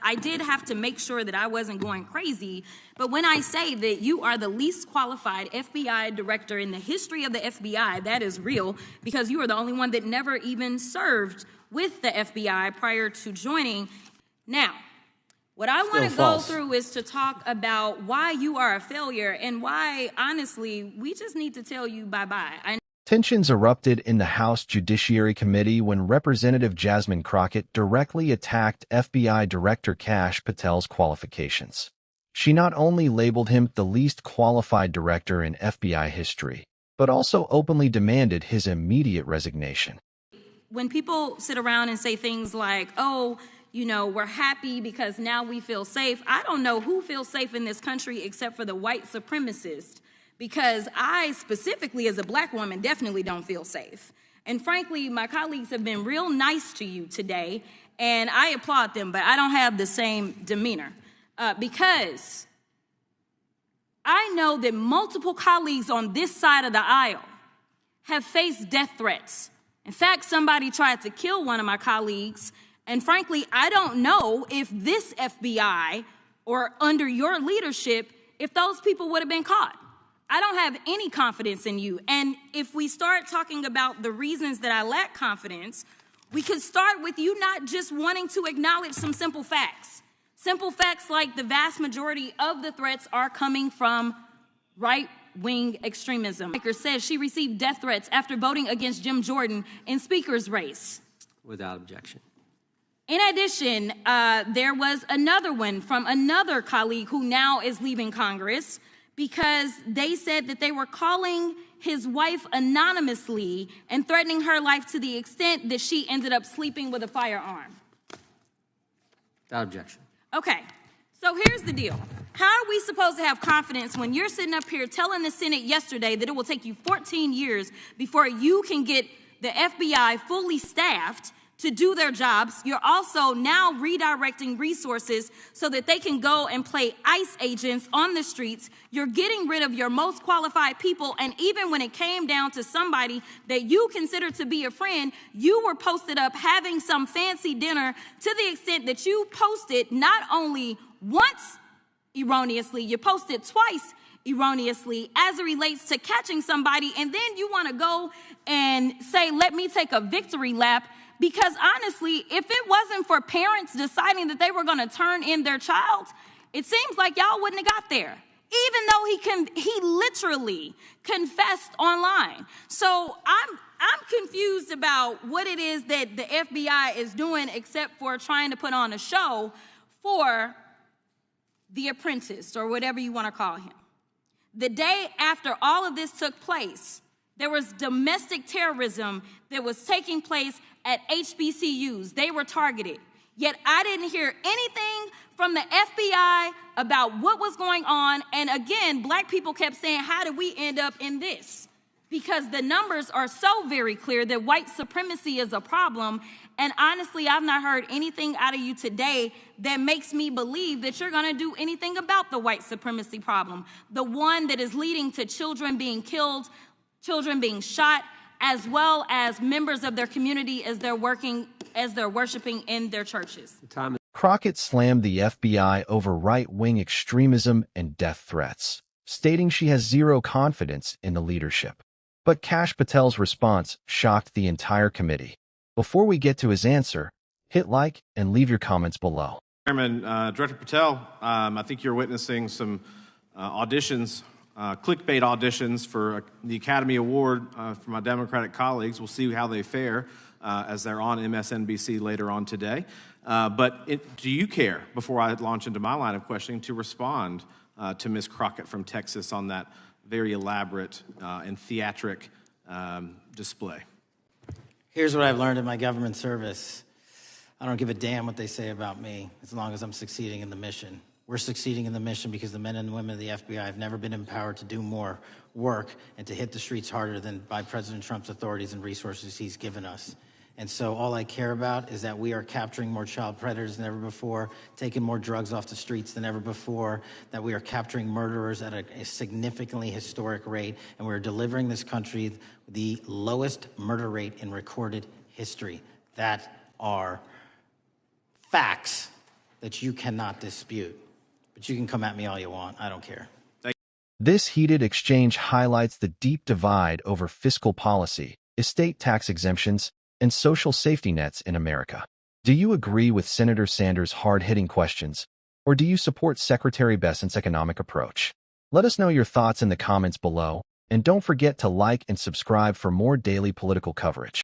I did have to make sure that I wasn't going crazy. But when I say that you are the least qualified FBI director in the history of the FBI, that is real, because you are the only one that never even served with the FBI prior to joining. Now, what I want to go through is to talk about why you are a failure and why, honestly, we just need to tell you bye-bye. Tensions erupted in the House Judiciary Committee when Representative Jasmine Crocket directly attacked FBI Director Kash Patel's qualifications. She not only labeled him the least qualified director in FBI history, but also openly demanded his immediate resignation. When people sit around and say things like, oh, you know, we're happy because now we feel safe, I don't know who feels safe in this country except for the white supremacists, because I specifically as a black woman definitely don't feel safe. And frankly, my colleagues have been real nice to you today, and I applaud them, but I don't have the same demeanor because I know that multiple colleagues on this side of the aisle have faced death threats. In fact, somebody tried to kill one of my colleagues, and frankly, I don't know if this FBI or under your leadership, if those people would have been caught. I don't have any confidence in you. And if we start talking about the reasons that I lack confidence, we could start with you not just wanting to acknowledge some simple facts. Simple facts like the vast majority of the threats are coming from right-wing extremism. Speaker says she received death threats after voting against Jim Jordan in Speaker's race. Without objection. In addition, there was another one from another colleague who now is leaving Congress because they said that they were calling his wife anonymously and threatening her life to the extent that she ended up sleeping with a firearm. Without objection. Okay, so here's the deal. How are we supposed to have confidence when you're sitting up here telling the Senate yesterday that it will take you 14 years before you can get the FBI fully staffed to do their jobs? You're also now redirecting resources so that they can go and play ICE agents on the streets. You're getting rid of your most qualified people, and even when it came down to somebody that you consider to be a friend, you were posted up having some fancy dinner to the extent that you posted not only once erroneously, you posted twice erroneously as it relates to catching somebody, and then you want to go and say, let me take a victory lap. Because honestly, if it wasn't for parents deciding that they were going to turn in their child, it seems like y'all wouldn't have got there, even though he literally confessed online. So I'm confused about what it is that the FBI is doing except for trying to put on a show for the apprentice or whatever you want to call him. The day after all of this took place, there was domestic terrorism that was taking place at HBCUs. They were targeted. Yet I didn't hear anything from the FBI about what was going on. And again, black people kept saying, how did we end up in this? Because the numbers are so very clear that white supremacy is a problem. And honestly, I've not heard anything out of you today that makes me believe that you're going to do anything about the white supremacy problem, the one that is leading to children being killed, children being shot, as well as members of their community as they're worshiping in their churches. Crocket slammed the FBI over right-wing extremism and death threats, stating she has zero confidence in the leadership. But Kash Patel's response shocked the entire committee. Before we get to his answer, hit like and leave your comments below. Chairman, Director Patel, I think you're witnessing some auditions, clickbait auditions for the Academy Award for my Democratic colleagues. We'll see how they fare as they're on MSNBC later on today. But do you care, before I launch into my line of questioning, to respond to Ms. Crocket from Texas on that very elaborate and theatric display? Here's what I've learned in my government service. I don't give a damn what they say about me as long as I'm succeeding in the mission. We're succeeding in the mission because the men and women of the FBI have never been empowered to do more work and to hit the streets harder than by President Trump's authorities and resources he's given us. And so all I care about is that we are capturing more child predators than ever before, taking more drugs off the streets than ever before, that we are capturing murderers at a significantly historic rate, and we're delivering this country the lowest murder rate in recorded history. That are facts. that you cannot dispute. But you can come at me all you want. I don't care. This heated exchange highlights the deep divide over fiscal policy, estate tax exemptions, and social safety nets in America. Do you agree with Senator Sanders' hard-hitting questions, or do you support Secretary Bessent's economic approach? Let us know your thoughts in the comments below, and don't forget to like and subscribe for more daily political coverage.